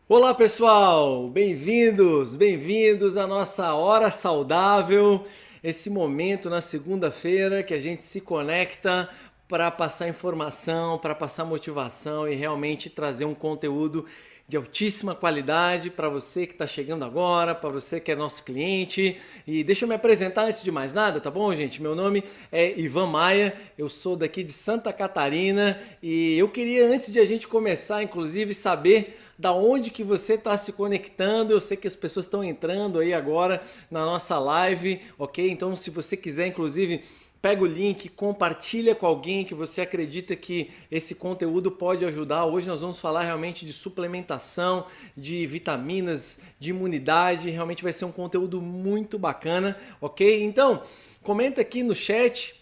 Olá pessoal, bem-vindos à nossa Hora Saudável, esse momento na segunda-feira que a gente se conecta para passar informação, para passar motivação e realmente trazer um conteúdo de altíssima qualidade para você que está chegando agora, para você que é nosso cliente. E deixa eu me apresentar antes de mais nada, tá bom, gente? Meu nome é Ivan Maia, eu sou daqui de Santa Catarina e eu queria, antes de a gente começar, inclusive, saber da onde que você está se conectando. Eu sei que as pessoas estão entrando aí agora na nossa live, ok? Então, se você quiser, inclusive, pega o link, compartilha com alguém que você acredita que esse conteúdo pode ajudar. Hoje nós vamos falar realmente de suplementação, de vitaminas, de imunidade. Realmente vai ser um conteúdo muito bacana, ok? Então, comenta aqui no chat.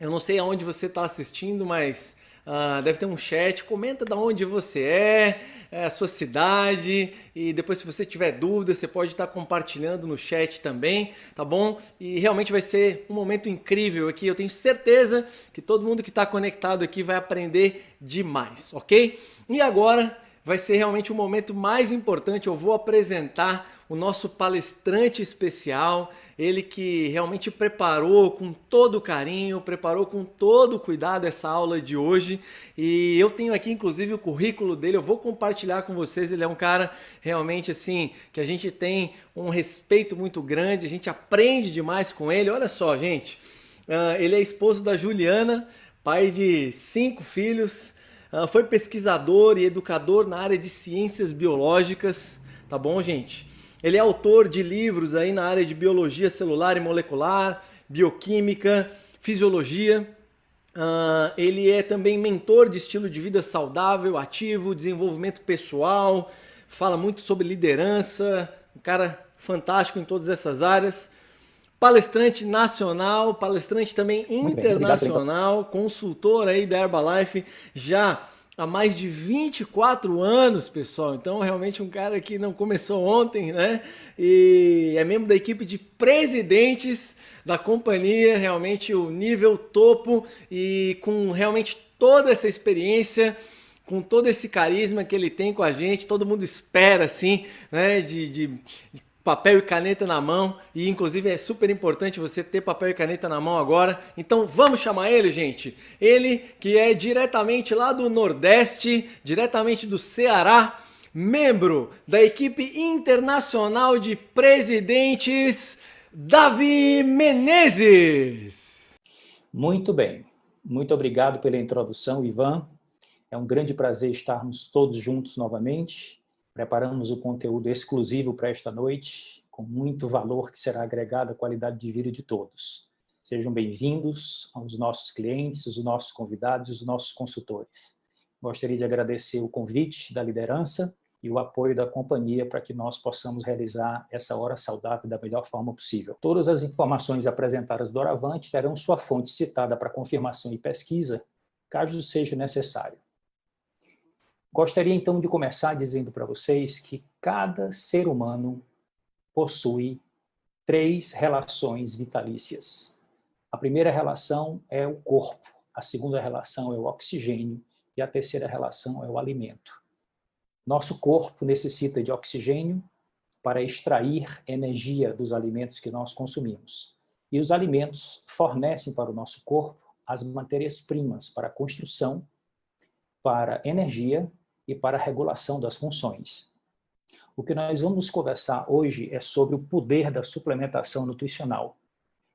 Eu não sei aonde você está assistindo, mas deve ter um chat. Comenta de onde você a sua cidade, e depois, se você tiver dúvida, você pode estar compartilhando no chat também, tá bom? E realmente vai ser um momento incrível aqui. Eu tenho certeza que todo mundo que está conectado aqui vai aprender demais, ok? E agora vai ser realmente o momento mais importante. Eu vou apresentar o nosso palestrante especial, ele que realmente preparou com todo carinho, preparou com todo cuidado essa aula de hoje. E eu tenho aqui inclusive o currículo dele, eu vou compartilhar com vocês. Ele é um cara realmente assim, que a gente tem um respeito muito grande, a gente aprende demais com ele. Olha só, gente, ele é esposo da Juliana, pai de 5 filhos. Foi pesquisador e educador na área de ciências biológicas, tá bom, gente? Ele é autor de livros aí na área de biologia celular e molecular, bioquímica, fisiologia. Ele é também mentor de estilo de vida saudável, ativo, desenvolvimento pessoal, fala muito sobre liderança, um cara fantástico em todas essas áreas. Palestrante nacional, palestrante também Muito bem, muito obrigado pela introdução. internacional, consultor aí da Herbalife já há mais de 24 anos, pessoal. Então, realmente um cara que não começou ontem, né? E é membro da equipe de presidentes da companhia, realmente o nível topo, e com realmente toda essa experiência, com todo esse carisma que ele tem com a gente. Todo mundo espera, assim, né, de papel e caneta na mão, e inclusive é super importante você ter papel e caneta na mão agora. Então vamos chamar ele, gente. Ele que é diretamente lá do Nordeste, diretamente do Ceará, membro da equipe internacional de presidentes, Davi Menezes. Muito bem, muito obrigado pela introdução, Ivan. É um grande prazer estarmos todos juntos novamente. Preparamos o conteúdo exclusivo para esta noite, com muito valor que será agregado à qualidade de vida de todos. Sejam bem-vindos aos nossos clientes, os nossos convidados, os nossos consultores. Gostaria de agradecer o convite da liderança e o apoio da companhia para que nós possamos realizar essa hora saudável da melhor forma possível. Todas as informações apresentadas doravante terão sua fonte citada para confirmação e pesquisa, caso seja necessário. Gostaria então de começar dizendo para vocês que cada ser humano possui 3 relações vitalícias. A primeira relação é o corpo, a segunda relação é o oxigênio e a terceira relação é o alimento. Nosso corpo necessita de oxigênio para extrair energia dos alimentos que nós consumimos. E os alimentos fornecem para o nosso corpo as matérias-primas para a construção, para a energia e para a regulação das funções. O que nós vamos conversar hoje é sobre o poder da suplementação nutricional.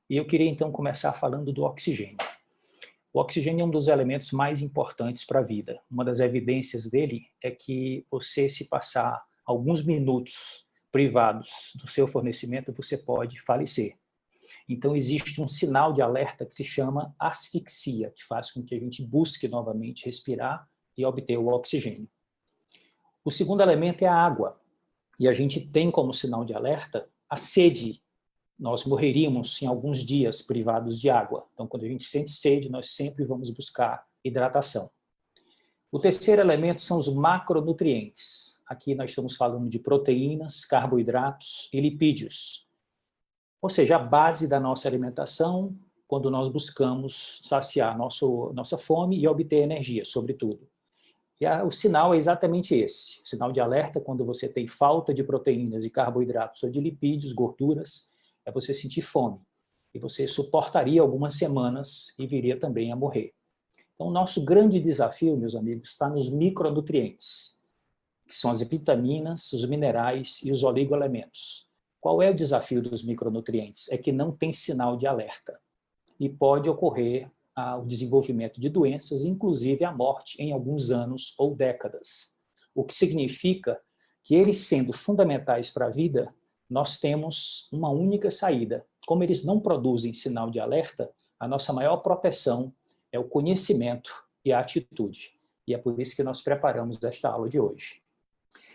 E eu queria então começar falando do oxigênio. O oxigênio é um dos elementos mais importantes para a vida. Uma das evidências dele é que você, se passar alguns minutos privados do seu fornecimento, você pode falecer. Então, existe um sinal de alerta que se chama asfixia, que faz com que a gente busque novamente respirar e obter o oxigênio. O segundo elemento é a água. E a gente tem como sinal de alerta a sede. Nós morreríamos em alguns dias privados de água. Então, quando a gente sente sede, nós sempre vamos buscar hidratação. O terceiro elemento são os macronutrientes. Aqui nós estamos falando de proteínas, carboidratos e lipídios. Ou seja, a base da nossa alimentação, quando nós buscamos saciar nossa fome e obter energia, sobretudo. E o sinal é exatamente esse. O sinal de alerta, quando você tem falta de proteínas e carboidratos ou de lipídios, gorduras, é você sentir fome. E você suportaria algumas semanas e viria também a morrer. Então, o nosso grande desafio, meus amigos, está nos micronutrientes, que são as vitaminas, os minerais e os oligoelementos. Qual é o desafio dos micronutrientes? É que não tem sinal de alerta e pode ocorrer o desenvolvimento de doenças, inclusive a morte em alguns anos ou décadas. O que significa que eles sendo fundamentais para a vida, nós temos uma única saída. Como eles não produzem sinal de alerta, a nossa maior proteção é o conhecimento e a atitude. E é por isso que nós preparamos esta aula de hoje.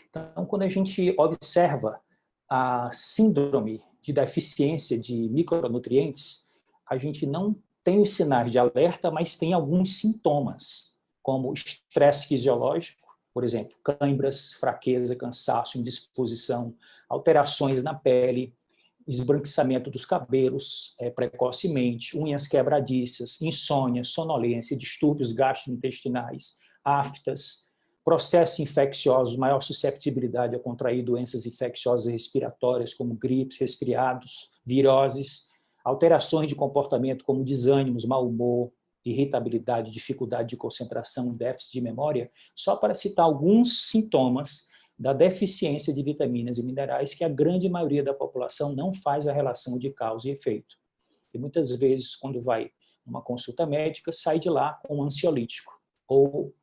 Então, quando a gente observa a síndrome de deficiência de micronutrientes, a gente não tem os sinais de alerta, mas tem alguns sintomas, como estresse fisiológico, por exemplo, câimbras, fraqueza, cansaço, indisposição, alterações na pele, esbranquiçamento dos cabelos precocemente, unhas quebradiças, insônia, sonolência, distúrbios gastrointestinais, aftas, processos infecciosos, maior susceptibilidade a contrair doenças infecciosas respiratórias, como gripes, resfriados, viroses, alterações de comportamento como desânimos, mau humor, irritabilidade, dificuldade de concentração, déficit de memória, só para citar alguns sintomas da deficiência de vitaminas e minerais que a grande maioria da população não faz a relação de causa e efeito. E muitas vezes, quando vai numa consulta médica, sai de lá com um ansiolítico ou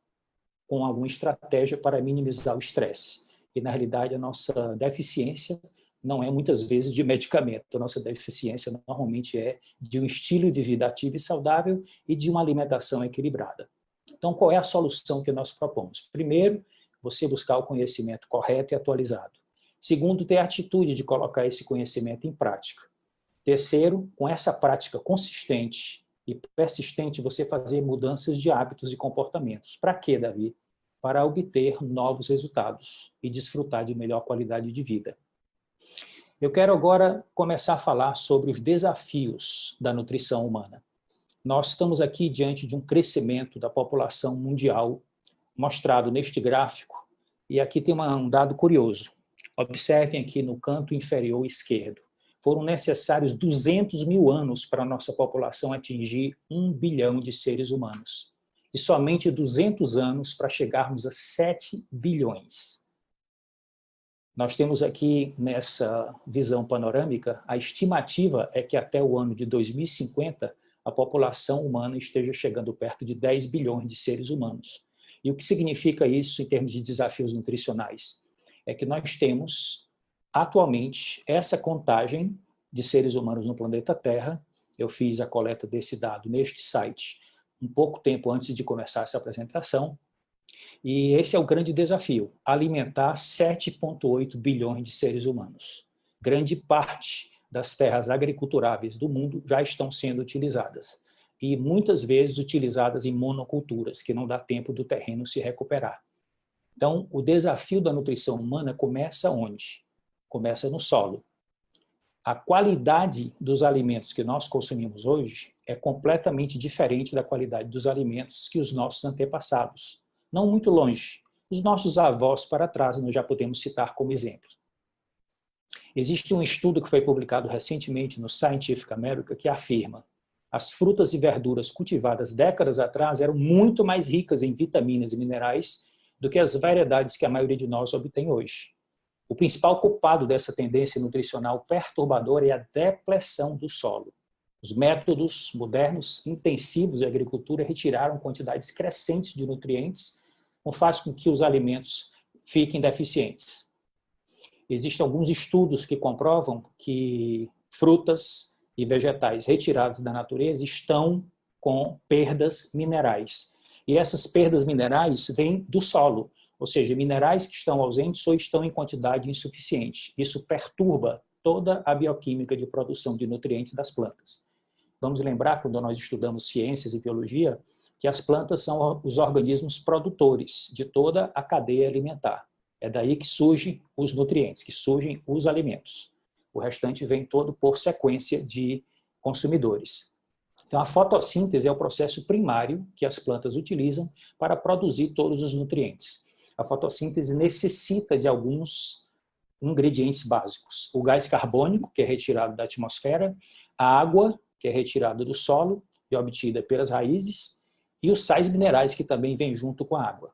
com alguma estratégia para minimizar o estresse. E, na realidade, a nossa deficiência não é muitas vezes de medicamento. A nossa deficiência normalmente é de um estilo de vida ativo e saudável e de uma alimentação equilibrada. Então, qual é a solução que nós propomos? Primeiro, você buscar o conhecimento correto e atualizado. Segundo, ter a atitude de colocar esse conhecimento em prática. Terceiro, com essa prática consistente e persistente, você fazer mudanças de hábitos e comportamentos. Para quê, Davi? Para obter novos resultados e desfrutar de melhor qualidade de vida. Eu quero agora começar a falar sobre os desafios da nutrição humana. Nós estamos aqui diante de um crescimento da população mundial, mostrado neste gráfico, e aqui tem um dado curioso. Observem aqui no canto inferior esquerdo. Foram necessários 200 mil anos para a nossa população atingir 1 bilhão de seres humanos. E somente 200 anos para chegarmos a 7 bilhões. Nós temos aqui, nessa visão panorâmica, a estimativa é que até o ano de 2050, a população humana esteja chegando perto de 10 bilhões de seres humanos. E o que significa isso em termos de desafios nutricionais? É que nós temos, atualmente, essa contagem de seres humanos no planeta Terra. Eu fiz a coleta desse dado neste site um pouco tempo antes de começar essa apresentação. E esse é o grande desafio, alimentar 7,8 bilhões de seres humanos. Grande parte das terras agriculturáveis do mundo já estão sendo utilizadas. E muitas vezes utilizadas em monoculturas, que não dá tempo do terreno se recuperar. Então, o desafio da nutrição humana começa onde? Começa no solo. A qualidade dos alimentos que nós consumimos hoje é completamente diferente da qualidade dos alimentos que os nossos antepassados. Não muito longe. Os nossos avós para trás, nós já podemos citar como exemplo. Existe um estudo que foi publicado recentemente no Scientific American que afirma as frutas e verduras cultivadas décadas atrás eram muito mais ricas em vitaminas e minerais do que as variedades que a maioria de nós obtém hoje. O principal culpado dessa tendência nutricional perturbadora é a depleção do solo. Os métodos modernos intensivos de agricultura retiraram quantidades crescentes de nutrientes, o que faz com que os alimentos fiquem deficientes. Existem alguns estudos que comprovam que frutas e vegetais retirados da natureza estão com perdas minerais. E essas perdas minerais vêm do solo, ou seja, minerais que estão ausentes ou estão em quantidade insuficiente. Isso perturba toda a bioquímica de produção de nutrientes das plantas. Vamos lembrar, quando nós estudamos ciências e biologia, que as plantas são os organismos produtores de toda a cadeia alimentar. É daí que surgem os nutrientes, que surgem os alimentos. O restante vem todo por sequência de consumidores. Então, a fotossíntese é o processo primário que as plantas utilizam para produzir todos os nutrientes. A fotossíntese necessita de alguns ingredientes básicos. O gás carbônico, que é retirado da atmosfera, a água, que é retirada do solo e obtida pelas raízes, e os sais minerais, que também vêm junto com a água.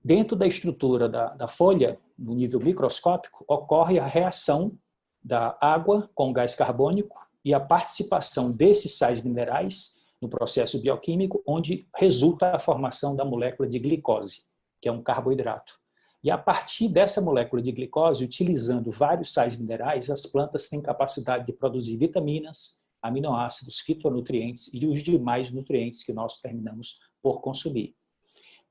Dentro da estrutura da folha, no nível microscópico, ocorre a reação da água com o gás carbônico e a participação desses sais minerais no processo bioquímico, onde resulta a formação da molécula de glicose, que é um carboidrato. E a partir dessa molécula de glicose, utilizando vários sais minerais, as plantas têm capacidade de produzir vitaminas, aminoácidos, fitonutrientes e os demais nutrientes que nós terminamos por consumir.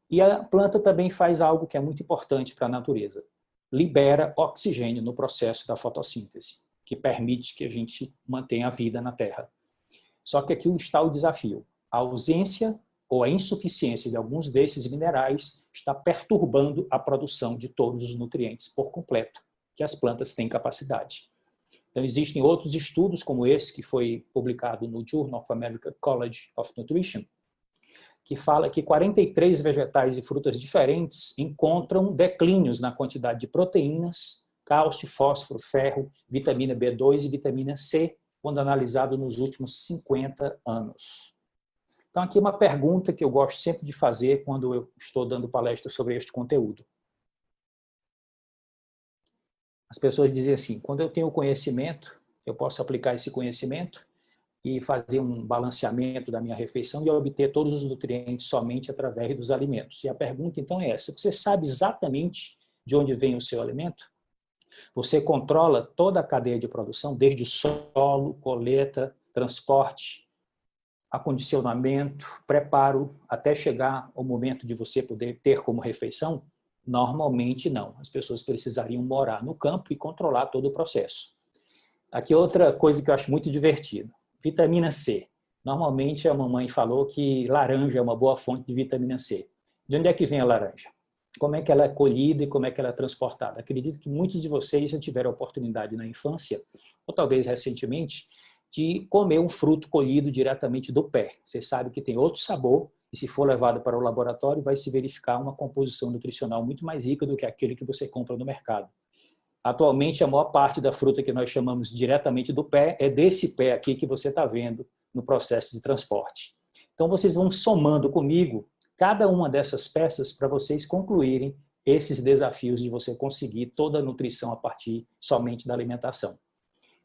E a planta também faz algo que é muito importante para a natureza. Libera oxigênio no processo da fotossíntese, que permite que a gente mantenha a vida na Terra. Só que aqui está o desafio. A ausência ou a insuficiência de alguns desses minerais está perturbando a produção de todos os nutrientes por completo, que as plantas têm capacidade. Então, existem outros estudos, como esse que foi publicado no Journal of American College of Nutrition, que fala que 43 vegetais e frutas diferentes encontram declínios na quantidade de proteínas, cálcio, fósforo, ferro, vitamina B2 e vitamina C, quando analisado nos últimos 50 anos. Então, aqui uma pergunta que eu gosto sempre de fazer quando eu estou dando palestra sobre este conteúdo. As pessoas dizem assim, quando eu tenho conhecimento, eu posso aplicar esse conhecimento e fazer um balanceamento da minha refeição e obter todos os nutrientes somente através dos alimentos. E a pergunta, então, é essa. Você sabe exatamente de onde vem o seu alimento? Você controla toda a cadeia de produção, desde o solo, colheita, transporte, acondicionamento, preparo, até chegar ao momento de você poder ter como refeição? Normalmente não. As pessoas precisariam morar no campo e controlar todo o processo. Aqui outra coisa que eu acho muito divertida. Vitamina C. Normalmente a mamãe falou que laranja é uma boa fonte de vitamina C. De onde é que vem a laranja? Como é que ela é colhida e como é que ela é transportada? Acredito que muitos de vocês já tiveram a oportunidade na infância, ou talvez recentemente, de comer um fruto colhido diretamente do pé. Você sabe que tem outro sabor e se for levado para o laboratório vai se verificar uma composição nutricional muito mais rica do que aquele que você compra no mercado. Atualmente, a maior parte da fruta que nós chamamos diretamente do pé é desse pé aqui que você está vendo no processo de transporte. Então, vocês vão somando comigo cada uma dessas peças para vocês concluírem esses desafios de você conseguir toda a nutrição a partir somente da alimentação.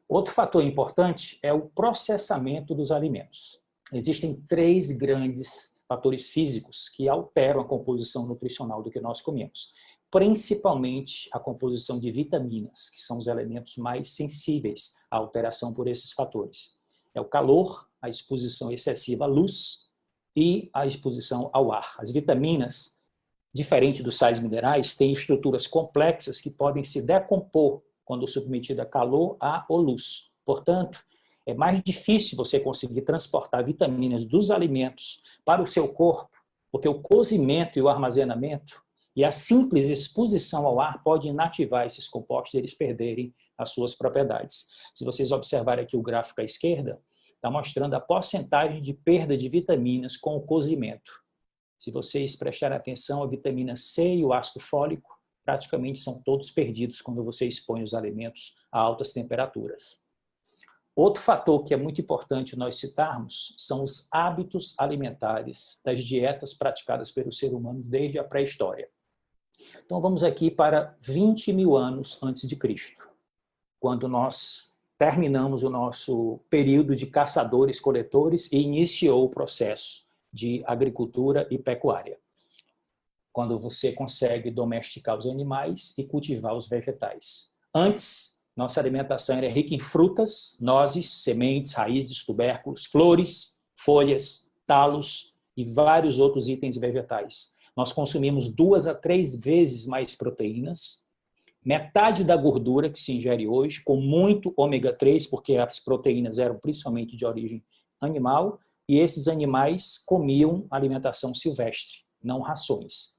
Outro fator importante é o processamento dos alimentos. Existem 3 grandes fatores físicos que alteram a composição nutricional do que nós comemos. Principalmente a composição de vitaminas, que são os elementos mais sensíveis à alteração por esses fatores. É o calor, a exposição excessiva à luz e a exposição ao ar. As vitaminas, diferente dos sais minerais, têm estruturas complexas que podem se decompor quando submetida a calor, ar ou luz. Portanto, é mais difícil você conseguir transportar vitaminas dos alimentos para o seu corpo, porque o cozimento e o armazenamento e a simples exposição ao ar pode inativar esses compostos e eles perderem as suas propriedades. Se vocês observarem aqui o gráfico à esquerda, está mostrando a porcentagem de perda de vitaminas com o cozimento. Se vocês prestarem atenção, a vitamina C e o ácido fólico praticamente são todos perdidos quando você expõe os alimentos a altas temperaturas. Outro fator que é muito importante nós citarmos são os hábitos alimentares das dietas praticadas pelo ser humano desde a pré-história. Então vamos aqui para 20 mil anos antes de Cristo, quando nós terminamos o nosso período de caçadores-coletores e iniciou o processo de agricultura e pecuária, quando você consegue domesticar os animais e cultivar os vegetais. Antes, nossa alimentação era rica em frutas, nozes, sementes, raízes, tubérculos, flores, folhas, talos e vários outros itens vegetais. Nós consumimos 2 a 3 vezes mais proteínas, metade da gordura que se ingere hoje, com muito ômega 3, porque as proteínas eram principalmente de origem animal, e esses animais comiam alimentação silvestre, não rações,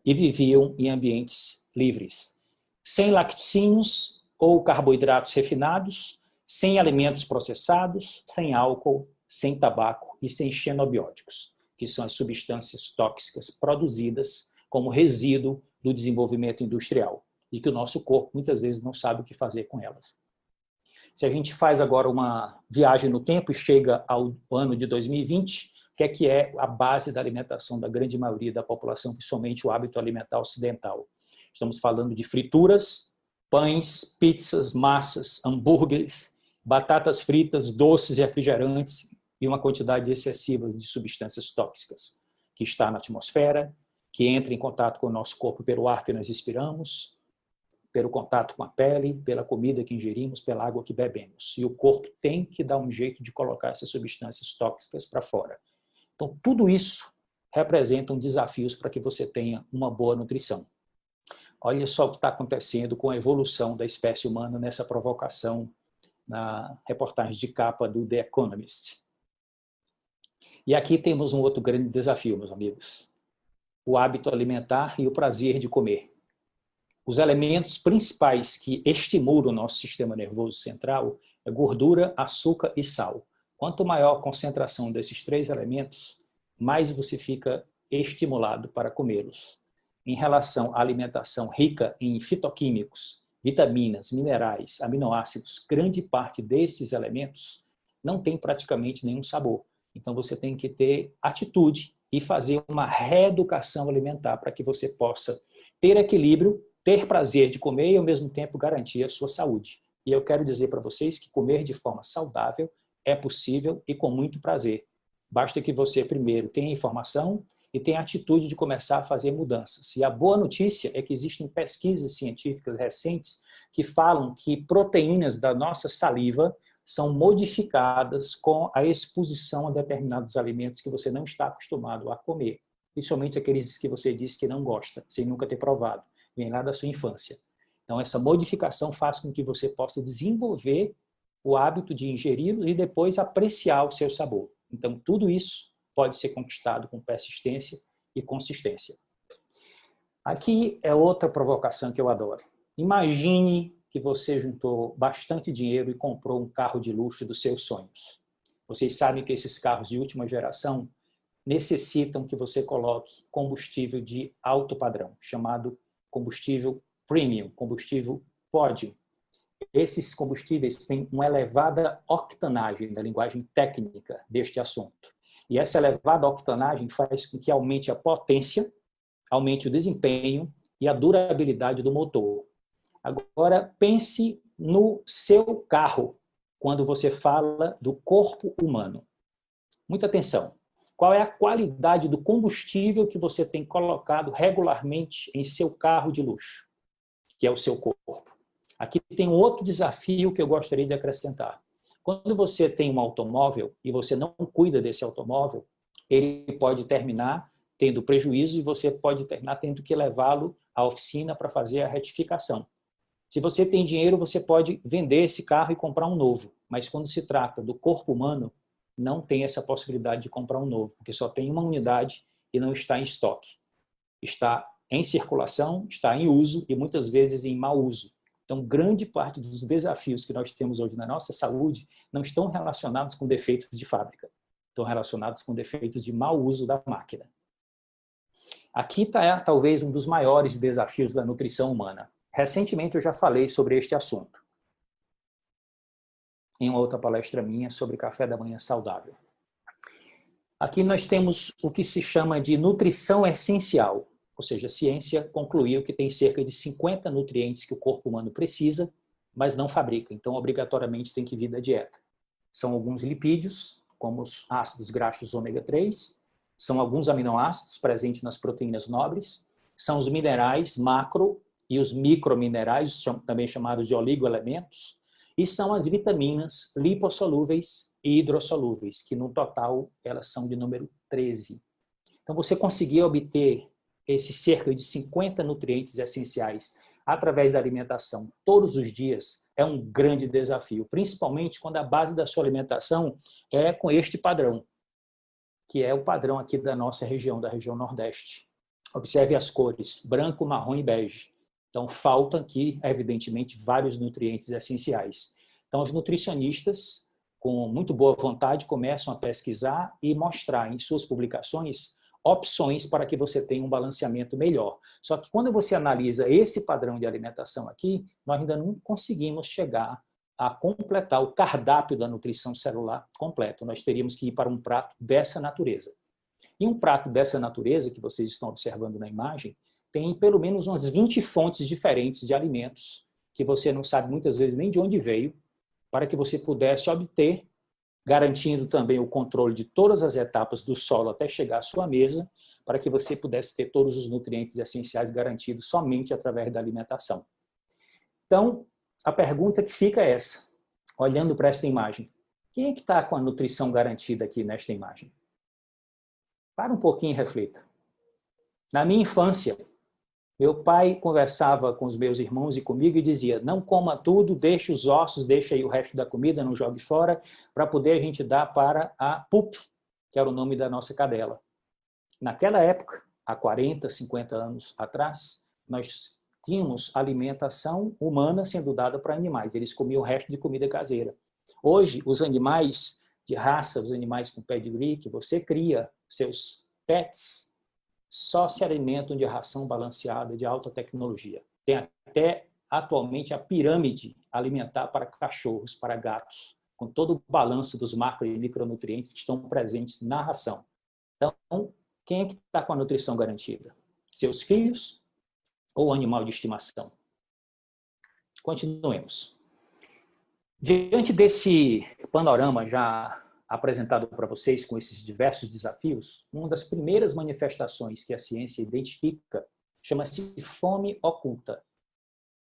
e viviam em ambientes livres, sem laticínios ou carboidratos refinados, sem alimentos processados, sem álcool sem tabaco e sem xenobióticos, que são as substâncias tóxicas produzidas como resíduo do desenvolvimento industrial e que o nosso corpo muitas vezes não sabe o que fazer com elas. Se a gente faz agora uma viagem no tempo e chega ao ano de 2020, o que é a base da alimentação da grande maioria da população, principalmente o hábito alimentar ocidental? Estamos falando de frituras, pães, pizzas, massas, hambúrgueres, batatas fritas, doces e refrigerantes e uma quantidade excessiva de substâncias tóxicas que está na atmosfera, que entra em contato com o nosso corpo pelo ar que nós respiramos, pelo contato com a pele, pela comida que ingerimos, pela água que bebemos. E o corpo tem que dar um jeito de colocar essas substâncias tóxicas para fora. Então, tudo isso representam desafios para que você tenha uma boa nutrição. Olha só o que está acontecendo com a evolução da espécie humana nessa provocação na reportagem de capa do The Economist. E aqui temos um outro grande desafio, meus amigos. O hábito alimentar e o prazer de comer. Os elementos principais que estimulam o nosso sistema nervoso central é gordura, açúcar e sal. Quanto maior a concentração desses três elementos, mais você fica estimulado para comê-los. Em relação à alimentação rica em fitoquímicos, vitaminas, minerais, aminoácidos, grande parte desses elementos não tem praticamente nenhum sabor. Então você tem que ter atitude e fazer uma reeducação alimentar para que você possa ter equilíbrio, ter prazer de comer e ao mesmo tempo garantir a sua saúde. E eu quero dizer para vocês que comer de forma saudável é possível e com muito prazer. Basta que você primeiro tenha informação e tenha a atitude de começar a fazer mudanças. E a boa notícia é que existem pesquisas científicas recentes que falam que proteínas da nossa saliva são modificadas com a exposição a determinados alimentos que você não está acostumado a comer. Principalmente aqueles que você disse que não gosta, sem nunca ter provado. Vem lá da sua infância. Então, essa modificação faz com que você possa desenvolver o hábito de ingeri-los e depois apreciar o seu sabor. Então, tudo isso pode ser conquistado com persistência e consistência. Aqui é outra provocação que eu adoro. Imagine que você juntou bastante dinheiro e comprou um carro de luxo dos seus sonhos. Vocês sabem que esses carros de última geração necessitam que você coloque combustível de alto padrão, chamado combustível premium, combustível pódio. Esses combustíveis têm uma elevada octanagem, na linguagem técnica deste assunto. E essa elevada octanagem faz com que aumente a potência, aumente o desempenho e a durabilidade do motor. Agora, pense no seu carro, quando você fala do corpo humano. Muita atenção. Qual é a qualidade do combustível que você tem colocado regularmente em seu carro de luxo, que é o seu corpo? Aqui tem um outro desafio que eu gostaria de acrescentar. Quando você tem um automóvel e você não cuida desse automóvel, ele pode terminar tendo prejuízo e você pode terminar tendo que levá-lo à oficina para fazer a retificação. Se você tem dinheiro, você pode vender esse carro e comprar um novo. Mas quando se trata do corpo humano, não tem essa possibilidade de comprar um novo, porque só tem uma unidade e não está em estoque. Está em circulação, está em uso e muitas vezes em mau uso. Então, grande parte dos desafios que nós temos hoje na nossa saúde não estão relacionados com defeitos de fábrica, estão relacionados com defeitos de mau uso da máquina. Aqui está talvez um dos maiores desafios da nutrição humana. Recentemente eu já falei sobre este assunto, em uma outra palestra minha sobre café da manhã saudável. Aqui nós temos o que se chama de nutrição essencial, ou seja, a ciência concluiu que tem cerca de 50 nutrientes que o corpo humano precisa, mas não fabrica, então obrigatoriamente tem que vir da dieta. São alguns lipídios, como os ácidos graxos ômega 3, são alguns aminoácidos presentes nas proteínas nobres, são os minerais macro e os microminerais, também chamados de oligoelementos, e são as vitaminas lipossolúveis e hidrossolúveis, que no total elas são de número 13. Então você conseguir obter esses cerca de 50 nutrientes essenciais através da alimentação todos os dias é um grande desafio, principalmente quando a base da sua alimentação é com este padrão, que é o padrão aqui da nossa região, da região Nordeste. Observe as cores, branco, marrom e bege. Então, faltam aqui, evidentemente, vários nutrientes essenciais. Então, os nutricionistas com muito boa vontade, começam a pesquisar e mostrar em suas publicações opções para que você tenha um balanceamento melhor. Só que quando você analisa esse padrão de alimentação aqui, nós ainda não conseguimos chegar a completar o cardápio da nutrição celular completo. Nós teríamos que ir para um prato dessa natureza. E um prato dessa natureza, que vocês estão observando na imagem, tem pelo menos umas 20 fontes diferentes de alimentos, que você não sabe muitas vezes nem de onde veio, para que você pudesse obter, garantindo também o controle de todas as etapas do solo até chegar à sua mesa, para que você pudesse ter todos os nutrientes essenciais garantidos somente através da alimentação. Então, a pergunta que fica é essa, olhando para esta imagem. Quem é que está com a nutrição garantida aqui nesta imagem? Para um pouquinho e reflita. Na minha infância, meu pai conversava com os meus irmãos e comigo e dizia: não coma tudo, deixe os ossos, deixe aí o resto da comida, não jogue fora, para poder a gente dar para a Pup, que era o nome da nossa cadela. Naquela época, há 40, 50 anos atrás, nós tínhamos alimentação humana sendo dada para animais. Eles comiam o resto de comida caseira. Hoje, os animais de raça, os animais com pedigree, que você cria, seus pets, só se alimentam de ração balanceada, de alta tecnologia. Tem até, atualmente, a pirâmide alimentar para cachorros, para gatos, com todo o balanço dos macro e micronutrientes que estão presentes na ração. Então, quem é que está com a nutrição garantida? Seus filhos ou animal de estimação? Continuemos. Diante desse panorama já apresentado para vocês com esses diversos desafios, uma das primeiras manifestações que a ciência identifica chama-se fome oculta,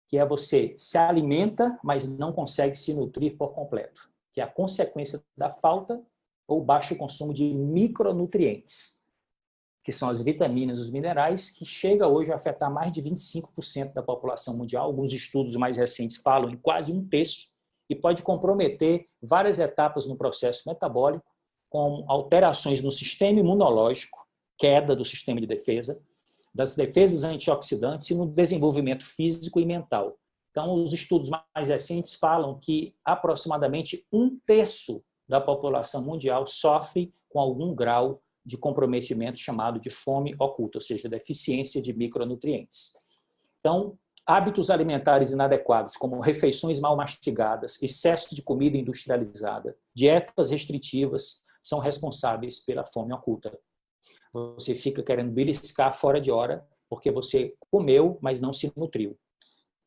que é você se alimenta, mas não consegue se nutrir por completo, que é a consequência da falta ou baixo consumo de micronutrientes, que são as vitaminas e os minerais, que chega hoje a afetar mais de 25% da população mundial. Alguns estudos mais recentes falam em quase um terço, e pode comprometer várias etapas no processo metabólico, como alterações no sistema imunológico, queda do sistema de defesa, das defesas antioxidantes e no desenvolvimento físico e mental. Então, os estudos mais recentes falam que aproximadamente um terço da população mundial sofre com algum grau de comprometimento chamado de fome oculta, ou seja, deficiência de micronutrientes. Então, hábitos alimentares inadequados, como refeições mal mastigadas, excesso de comida industrializada, dietas restritivas, são responsáveis pela fome oculta. Você fica querendo beliscar fora de hora porque você comeu, mas não se nutriu.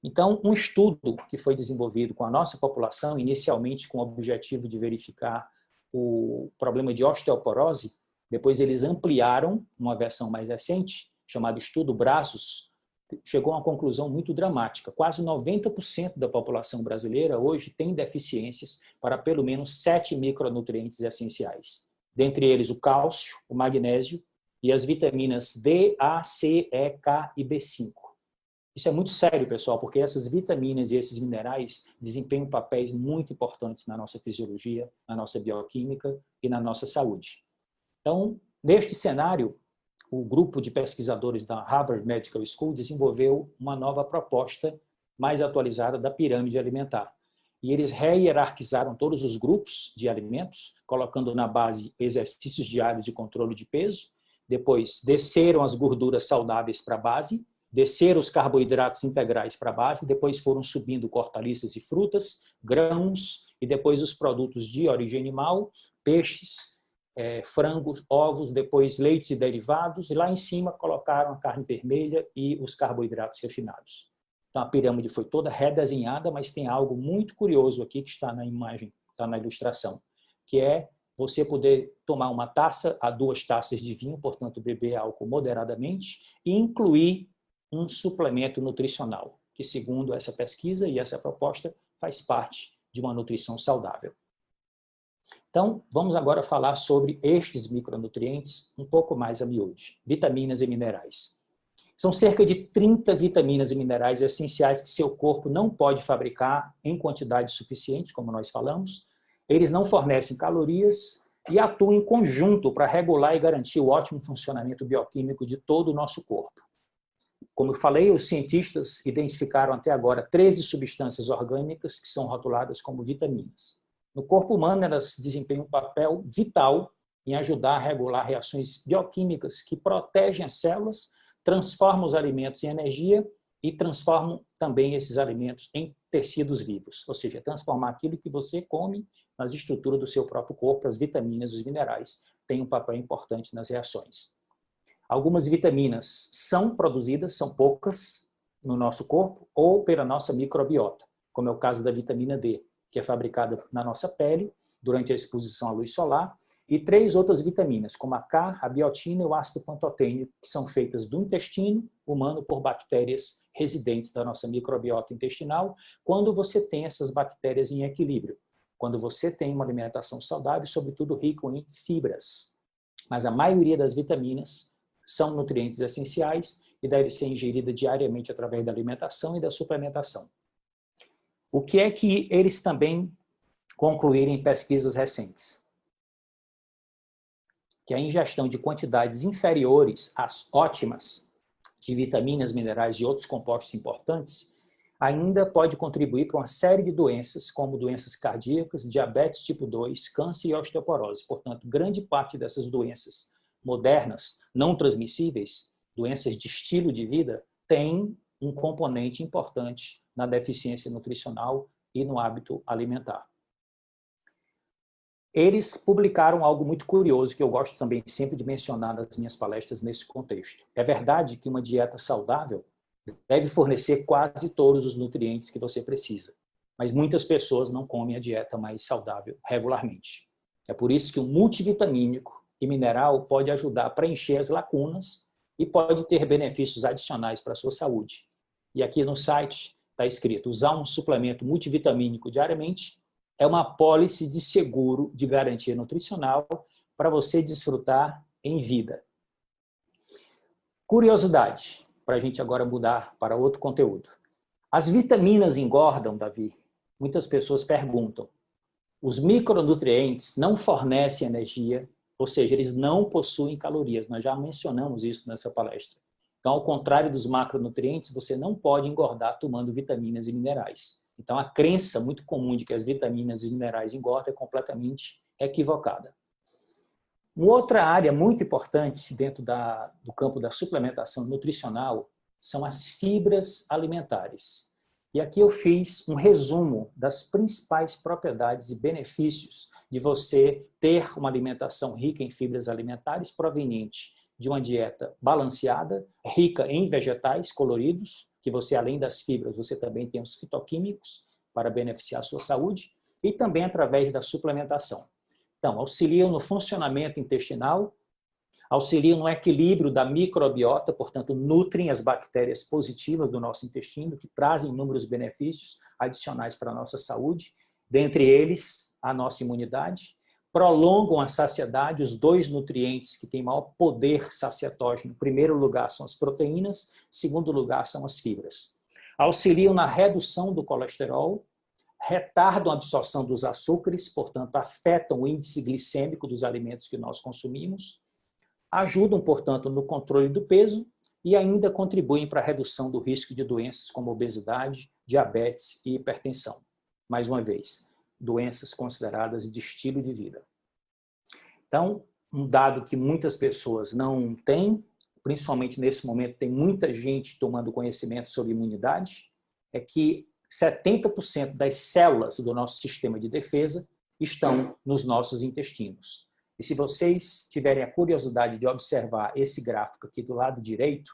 Então, um estudo que foi desenvolvido com a nossa população, inicialmente com o objetivo de verificar o problema de osteoporose, depois eles ampliaram uma versão mais recente, chamada Estudo Braços, chegou a uma conclusão muito dramática. Quase 90% da população brasileira hoje tem deficiências para pelo menos 7 micronutrientes essenciais. Dentre eles o cálcio, o magnésio e as vitaminas D, A, C, E, K e B5. Isso é muito sério, pessoal, porque essas vitaminas e esses minerais desempenham papéis muito importantes na nossa fisiologia, na nossa bioquímica e na nossa saúde. Então, neste cenário, o grupo de pesquisadores da Harvard Medical School desenvolveu uma nova proposta mais atualizada da pirâmide alimentar. E eles rehierarquizaram todos os grupos de alimentos, colocando na base exercícios diários de controle de peso, depois desceram as gorduras saudáveis para a base, desceram os carboidratos integrais para a base, depois foram subindo hortaliças e frutas, grãos, e depois os produtos de origem animal, peixes, frangos, ovos, depois leites e derivados, e lá em cima colocaram a carne vermelha e os carboidratos refinados. Então a pirâmide foi toda redesenhada, mas tem algo muito curioso aqui que está na imagem, está na ilustração, que é você poder tomar uma taça a 2 taças de vinho, portanto beber álcool moderadamente, e incluir um suplemento nutricional, que segundo essa pesquisa e essa proposta faz parte de uma nutrição saudável. Então, vamos agora falar sobre estes micronutrientes um pouco mais a miúde, vitaminas e minerais. São cerca de 30 vitaminas e minerais essenciais que seu corpo não pode fabricar em quantidades suficientes, como nós falamos. Eles não fornecem calorias e atuam em conjunto para regular e garantir o ótimo funcionamento bioquímico de todo o nosso corpo. Como eu falei, os cientistas identificaram até agora 13 substâncias orgânicas que são rotuladas como vitaminas. No corpo humano, elas desempenham um papel vital em ajudar a regular reações bioquímicas que protegem as células, transformam os alimentos em energia e transformam também esses alimentos em tecidos vivos, ou seja, transformar aquilo que você come nas estruturas do seu próprio corpo, as vitaminas, os minerais, têm um papel importante nas reações. Algumas vitaminas são produzidas, são poucas, no nosso corpo ou pela nossa microbiota, como é o caso da vitamina D, que é fabricada na nossa pele durante a exposição à luz solar, e 3 outras vitaminas, como a K, a biotina e o ácido pantotênico, que são feitas do intestino humano por bactérias residentes da nossa microbiota intestinal, quando você tem essas bactérias em equilíbrio, quando você tem uma alimentação saudável, sobretudo rico em fibras. Mas a maioria das vitaminas são nutrientes essenciais e deve ser ingerida diariamente através da alimentação e da suplementação. O que é que eles também concluíram em pesquisas recentes? Que a ingestão de quantidades inferiores às ótimas de vitaminas, minerais e outros compostos importantes ainda pode contribuir para uma série de doenças, como doenças cardíacas, diabetes tipo 2, câncer e osteoporose. Portanto, grande parte dessas doenças modernas, não transmissíveis, doenças de estilo de vida, tem um componente importante na deficiência nutricional e no hábito alimentar. Eles publicaram algo muito curioso que eu gosto também sempre de mencionar nas minhas palestras nesse contexto. É verdade que uma dieta saudável deve fornecer quase todos os nutrientes que você precisa, mas muitas pessoas não comem a dieta mais saudável regularmente. É por isso que o multivitamínico e mineral pode ajudar a preencher as lacunas e pode ter benefícios adicionais para a sua saúde. E aqui no site está escrito: usar um suplemento multivitamínico diariamente é uma apólice de seguro de garantia nutricional para você desfrutar em vida. Curiosidade, para a gente agora mudar para outro conteúdo. As vitaminas engordam, Davi? Muitas pessoas perguntam. Os micronutrientes não fornecem energia, ou seja, eles não possuem calorias. Nós já mencionamos isso nessa palestra. Então, ao contrário dos macronutrientes, você não pode engordar tomando vitaminas e minerais. Então, a crença muito comum de que as vitaminas e minerais engordam é completamente equivocada. Uma outra área muito importante dentro do campo da suplementação nutricional são as fibras alimentares. E aqui eu fiz um resumo das principais propriedades e benefícios de você ter uma alimentação rica em fibras alimentares proveniente de uma dieta balanceada, rica em vegetais coloridos, que você, além das fibras, você também tem os fitoquímicos para beneficiar a sua saúde, e também através da suplementação. Então, auxiliam no funcionamento intestinal, auxiliam no equilíbrio da microbiota, portanto, nutrem as bactérias positivas do nosso intestino, que trazem inúmeros benefícios adicionais para a nossa saúde, dentre eles a nossa imunidade, prolongam a saciedade, os 2 nutrientes que têm maior poder saciatógeno. Em primeiro lugar são as proteínas, em segundo lugar são as fibras. Auxiliam na redução do colesterol, retardam a absorção dos açúcares, portanto, afetam o índice glicêmico dos alimentos que nós consumimos, ajudam, portanto, no controle do peso e ainda contribuem para a redução do risco de doenças como obesidade, diabetes e hipertensão. Mais uma vez, doenças consideradas de estilo de vida. Então, um dado que muitas pessoas não têm, principalmente nesse momento, tem muita gente tomando conhecimento sobre imunidade, é que 70% das células do nosso sistema de defesa estão nos nossos intestinos. E se vocês tiverem a curiosidade de observar esse gráfico aqui do lado direito,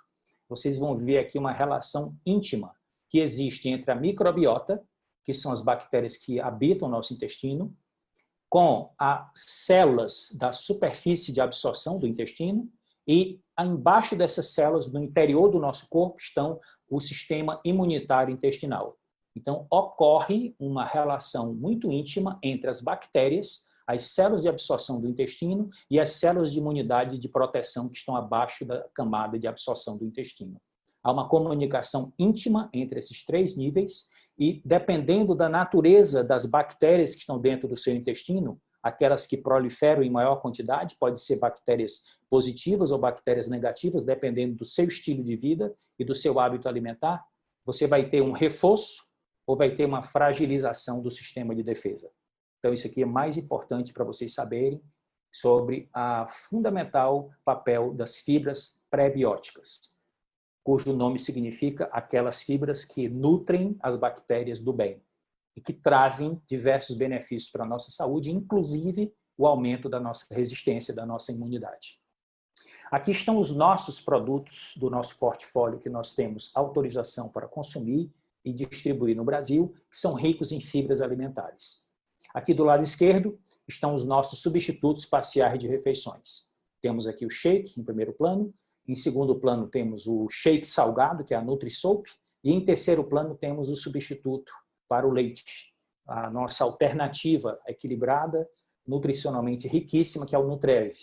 vocês vão ver aqui uma relação íntima que existe entre a microbiota, que são as bactérias que habitam o nosso intestino, com as células da superfície de absorção do intestino e embaixo dessas células, no interior do nosso corpo, estão o sistema imunitário intestinal. Então, ocorre uma relação muito íntima entre as bactérias, as células de absorção do intestino e as células de imunidade e de proteção que estão abaixo da camada de absorção do intestino. Há uma comunicação íntima entre esses 3 níveis e, dependendo da natureza das bactérias que estão dentro do seu intestino, aquelas que proliferam em maior quantidade, pode ser bactérias positivas ou bactérias negativas, dependendo do seu estilo de vida e do seu hábito alimentar, você vai ter um reforço ou vai ter uma fragilização do sistema de defesa. Então, isso aqui é mais importante para vocês saberem sobre o fundamental papel das fibras pré-bióticas, cujo nome significa aquelas fibras que nutrem as bactérias do bem e que trazem diversos benefícios para a nossa saúde, inclusive o aumento da nossa resistência, da nossa imunidade. Aqui estão os nossos produtos do nosso portfólio que nós temos autorização para consumir e distribuir no Brasil, que são ricos em fibras alimentares. Aqui do lado esquerdo estão os nossos substitutos parciais de refeições. Temos aqui o shake em primeiro plano, em segundo plano temos o shake salgado, que é a Nutri-Soap, e em terceiro plano temos o substituto para o leite, a nossa alternativa equilibrada, nutricionalmente riquíssima, que é o Nutrev.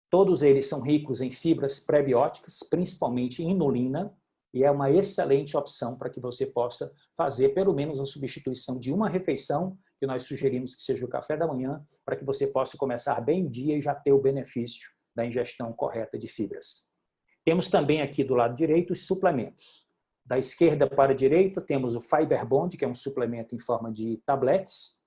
Todos eles são ricos em fibras pré-bióticas, principalmente inulina, e é uma excelente opção para que você possa fazer pelo menos a substituição de uma refeição, que nós sugerimos que seja o café da manhã, para que você possa começar bem o dia e já ter o benefício da ingestão correta de fibras. Temos também aqui do lado direito os suplementos. Da esquerda para a direita temos o Fiber Bond, que é um suplemento em forma de tabletes,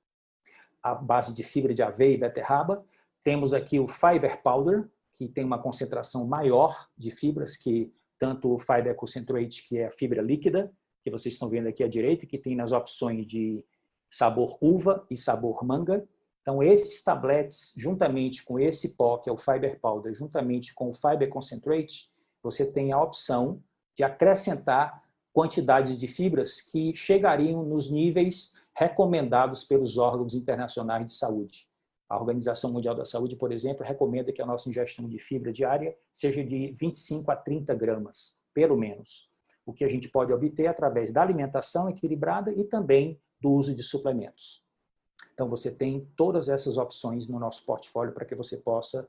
à base de fibra de aveia e beterraba. Temos aqui o Fiber Powder, que tem uma concentração maior de fibras que tanto o Fiber Concentrate, que é a fibra líquida, que vocês estão vendo aqui à direita, que tem nas opções de sabor uva e sabor manga. Então, esses tabletes, juntamente com esse pó, que é o Fiber Powder, juntamente com o Fiber Concentrate, você tem a opção de acrescentar quantidades de fibras que chegariam nos níveis recomendados pelos órgãos internacionais de saúde. A Organização Mundial da Saúde, por exemplo, recomenda que a nossa ingestão de fibra diária seja de 25 a 30 gramas, pelo menos. O que a gente pode obter através da alimentação equilibrada e também do uso de suplementos. Então, você tem todas essas opções no nosso portfólio para que você possa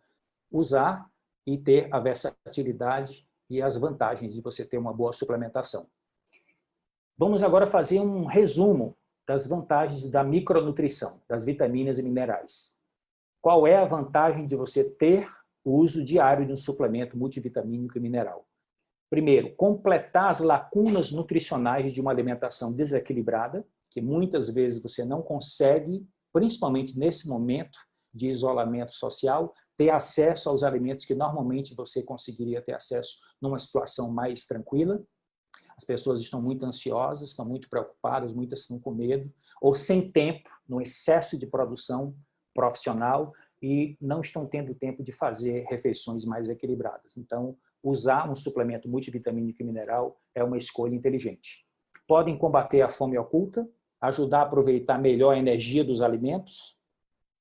usar e ter a versatilidade e as vantagens de você ter uma boa suplementação. Vamos agora fazer um resumo das vantagens da micronutrição, das vitaminas e minerais. Qual é a vantagem de você ter o uso diário de um suplemento multivitamínico e mineral? Primeiro, completar as lacunas nutricionais de uma alimentação desequilibrada, que muitas vezes você não consegue, principalmente nesse momento de isolamento social, ter acesso aos alimentos que normalmente você conseguiria ter acesso numa situação mais tranquila. As pessoas estão muito ansiosas, estão muito preocupadas, muitas estão com medo, ou sem tempo, no excesso de produção profissional, e não estão tendo tempo de fazer refeições mais equilibradas. Então, usar um suplemento multivitamínico e mineral é uma escolha inteligente. Podem combater a fome oculta, ajudar a aproveitar melhor a energia dos alimentos,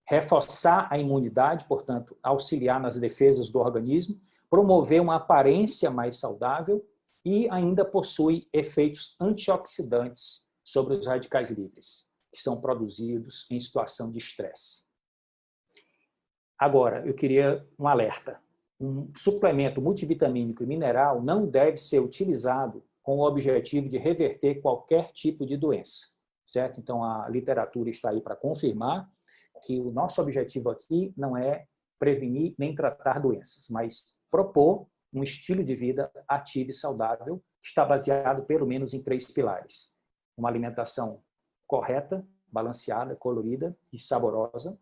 reforçar a imunidade, portanto, auxiliar nas defesas do organismo, promover uma aparência mais saudável e ainda possui efeitos antioxidantes sobre os radicais livres, que são produzidos em situação de estresse. Agora, eu queria um alerta. Um suplemento multivitamínico e mineral não deve ser utilizado com o objetivo de reverter qualquer tipo de doença, certo? Então, a literatura está aí para confirmar que o nosso objetivo aqui não é prevenir nem tratar doenças, mas propor um estilo de vida ativo e saudável que está baseado pelo menos em 3 pilares. Uma alimentação correta, balanceada, colorida e saborosa,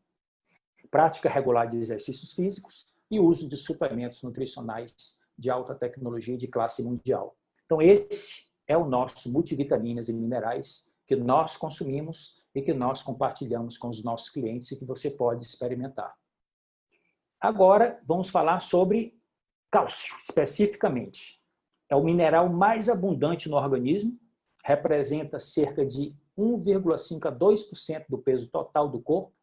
prática regular de exercícios físicos e uso de suplementos nutricionais de alta tecnologia de classe mundial. Então, esse é o nosso multivitaminas e minerais que nós consumimos e que nós compartilhamos com os nossos clientes e que você pode experimentar. Agora, vamos falar sobre cálcio, especificamente. É o mineral mais abundante no organismo, representa cerca de 1,5 a 2% do peso total do corpo.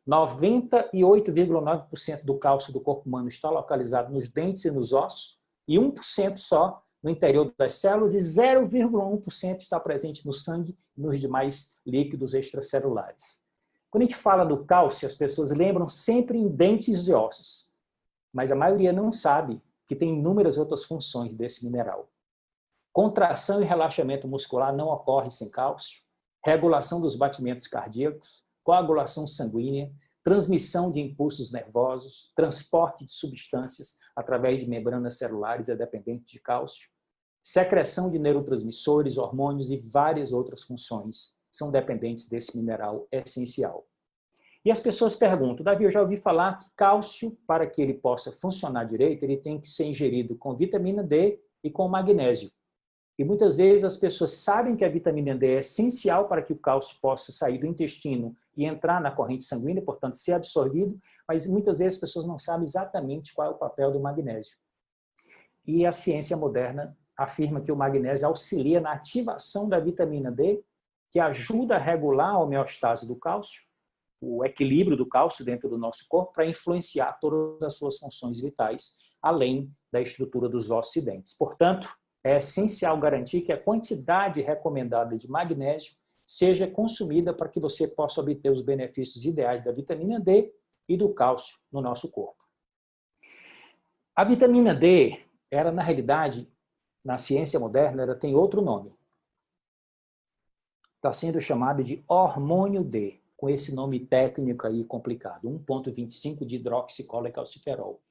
98,9% do cálcio do corpo humano está localizado nos dentes e nos ossos, e 1% só no interior das células, e 0,1% está presente no sangue e nos demais líquidos extracelulares. Quando a gente fala do cálcio, as pessoas lembram sempre em dentes e ossos, mas a maioria não sabe que tem inúmeras outras funções desse mineral. Contração e relaxamento muscular não ocorre sem cálcio, regulação dos batimentos cardíacos, coagulação sanguínea, transmissão de impulsos nervosos, transporte de substâncias através de membranas celulares é dependente de cálcio, secreção de neurotransmissores, hormônios e várias outras funções são dependentes desse mineral essencial. E as pessoas perguntam, Davi, eu já ouvi falar que cálcio, para que ele possa funcionar direito, ele tem que ser ingerido com vitamina D e com magnésio. E muitas vezes as pessoas sabem que a vitamina D é essencial para que o cálcio possa sair do intestino e entrar na corrente sanguínea, portanto, ser absorvido, mas muitas vezes as pessoas não sabem exatamente qual é o papel do magnésio. E a ciência moderna afirma que o magnésio auxilia na ativação da vitamina D, que ajuda a regular a homeostase do cálcio, o equilíbrio do cálcio dentro do nosso corpo, para influenciar todas as suas funções vitais, além da estrutura dos ossos e dentes. Portanto, é essencial garantir que a quantidade recomendada de magnésio seja consumida para que você possa obter os benefícios ideais da vitamina D e do cálcio no nosso corpo. A vitamina D, ela na realidade, na ciência moderna, ela tem outro nome. Está sendo chamada de hormônio D, com esse nome técnico aí complicado, 1,25 de hidroxicolecalciferol.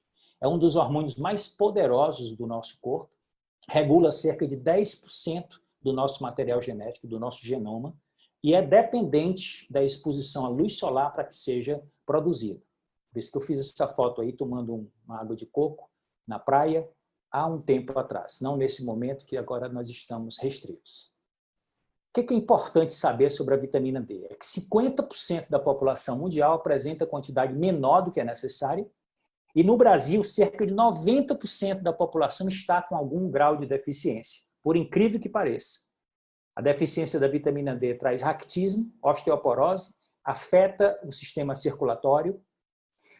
É um dos hormônios mais poderosos do nosso corpo, regula cerca de 10% do nosso material genético, do nosso genoma, e é dependente da exposição à luz solar para que seja produzido. Por isso que eu fiz essa foto aí tomando uma água de coco na praia há um tempo atrás, não nesse momento que agora nós estamos restritos. O que é importante saber sobre a vitamina D? É que 50% da população mundial apresenta quantidade menor do que é necessária, e no Brasil, cerca de 90% da população está com algum grau de deficiência, por incrível que pareça. A deficiência da vitamina D traz raquitismo, osteoporose, afeta o sistema circulatório,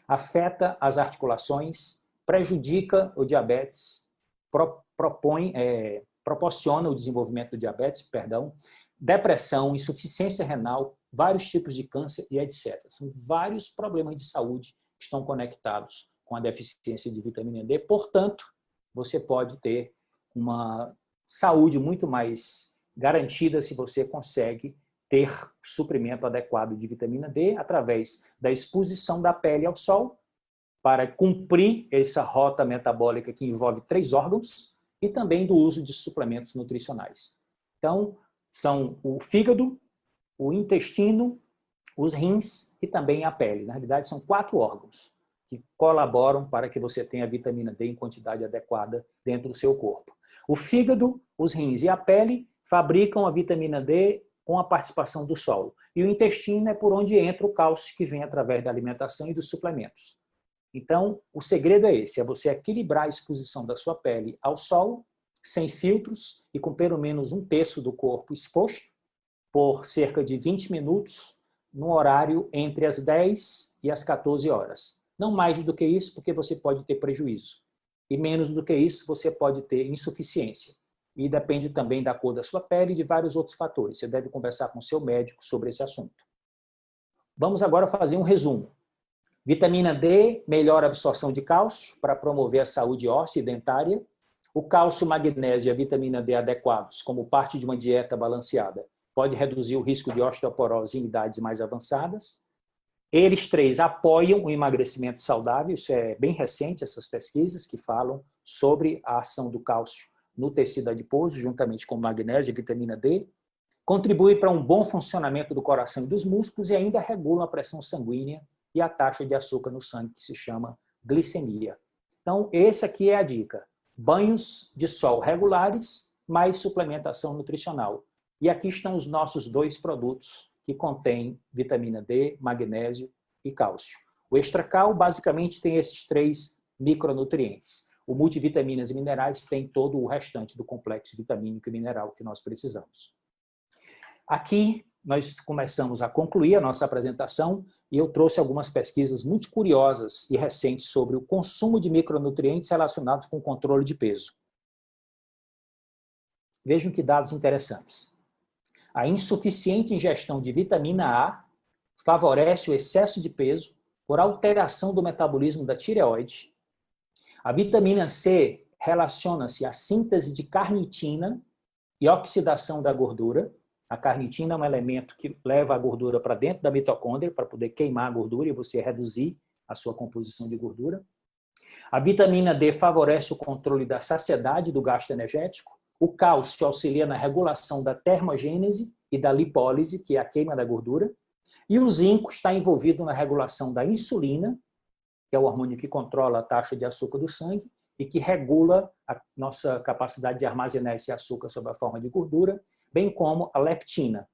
afeta as articulações, prejudica o diabetes, proporciona o desenvolvimento do diabetes, depressão, insuficiência renal, vários tipos de câncer e etc. São vários problemas de saúde que estão conectados com a deficiência de vitamina D. Portanto, você pode ter uma saúde muito mais garantida se você consegue ter suprimento adequado de vitamina D através da exposição da pele ao sol para cumprir essa rota metabólica que envolve 3 órgãos e também do uso de suplementos nutricionais. Então, são o fígado, o intestino, os rins e também a pele. Na realidade, são 4 órgãos que colaboram para que você tenha a vitamina D em quantidade adequada dentro do seu corpo. O fígado, os rins e a pele fabricam a vitamina D com a participação do sol. E o intestino é por onde entra o cálcio que vem através da alimentação e dos suplementos. Então, o segredo é esse, é você equilibrar a exposição da sua pele ao sol, sem filtros e com pelo menos 1/3 do corpo exposto, por cerca de 20 minutos, no horário entre as 10 e as 14 horas. Não mais do que isso, porque você pode ter prejuízo. E menos do que isso, você pode ter insuficiência. E depende também da cor da sua pele e de vários outros fatores. Você deve conversar com o seu médico sobre esse assunto. Vamos agora fazer um resumo. Vitamina D melhora a absorção de cálcio para promover a saúde óssea e dentária. O cálcio, magnésio e a vitamina D adequados, como parte de uma dieta balanceada, pode reduzir o risco de osteoporose em idades mais avançadas. Eles 3 apoiam o emagrecimento saudável, isso é bem recente, essas pesquisas que falam sobre a ação do cálcio no tecido adiposo, juntamente com magnésio e vitamina D, contribui para um bom funcionamento do coração e dos músculos e ainda regula a pressão sanguínea e a taxa de açúcar no sangue, que se chama glicemia. Então, essa aqui é a dica. Banhos de sol regulares, mais suplementação nutricional. E aqui estão os nossos 2 produtos que contém vitamina D, magnésio e cálcio. O Extracal basicamente tem esses 3 micronutrientes. O multivitaminas e minerais tem todo o restante do complexo vitamínico e mineral que nós precisamos. Aqui nós começamos a concluir a nossa apresentação e eu trouxe algumas pesquisas muito curiosas e recentes sobre o consumo de micronutrientes relacionados com o controle de peso. Vejam que dados interessantes. A insuficiente ingestão de vitamina A favorece o excesso de peso por alteração do metabolismo da tireoide. A vitamina C relaciona-se à síntese de carnitina e oxidação da gordura. A carnitina é um elemento que leva a gordura para dentro da mitocôndria para poder queimar a gordura e você reduzir a sua composição de gordura. A vitamina D favorece o controle da saciedade do gasto energético. O cálcio auxilia na regulação da termogênese e da lipólise, que é a queima da gordura. E o zinco está envolvido na regulação da insulina, que é o hormônio que controla a taxa de açúcar do sangue e que regula a nossa capacidade de armazenar esse açúcar sob a forma de gordura, bem como a leptina,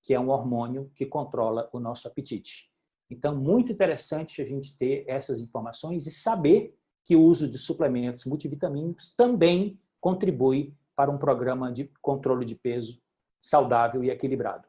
que é um hormônio que controla o nosso apetite. Então, muito interessante a gente ter essas informações e saber que o uso de suplementos multivitamínicos também contribui para um programa de controle de peso saudável e equilibrado.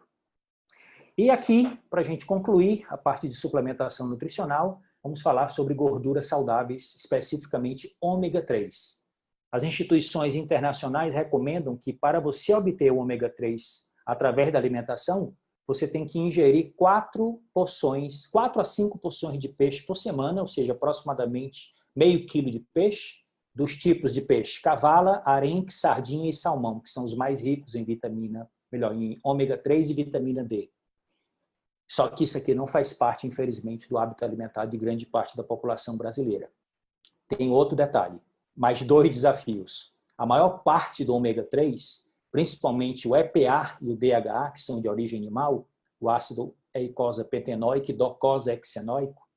E aqui, para a gente concluir a parte de suplementação nutricional, vamos falar sobre gorduras saudáveis, especificamente ômega 3. As instituições internacionais recomendam que para você obter o ômega 3 através da alimentação, você tem que ingerir 4 a 5 porções de peixe por semana, ou seja, aproximadamente meio quilo de peixe, dos tipos de peixe cavala, arenque, sardinha e salmão, que são os mais ricos em em ômega 3 e vitamina D. Só que isso aqui não faz parte, infelizmente, do hábito alimentar de grande parte da população brasileira. Tem outro detalhe, mais 2 desafios. A maior parte do ômega 3, principalmente o EPA e o DHA, que são de origem animal, o ácido eicosapentenoico e docosahexaenoico,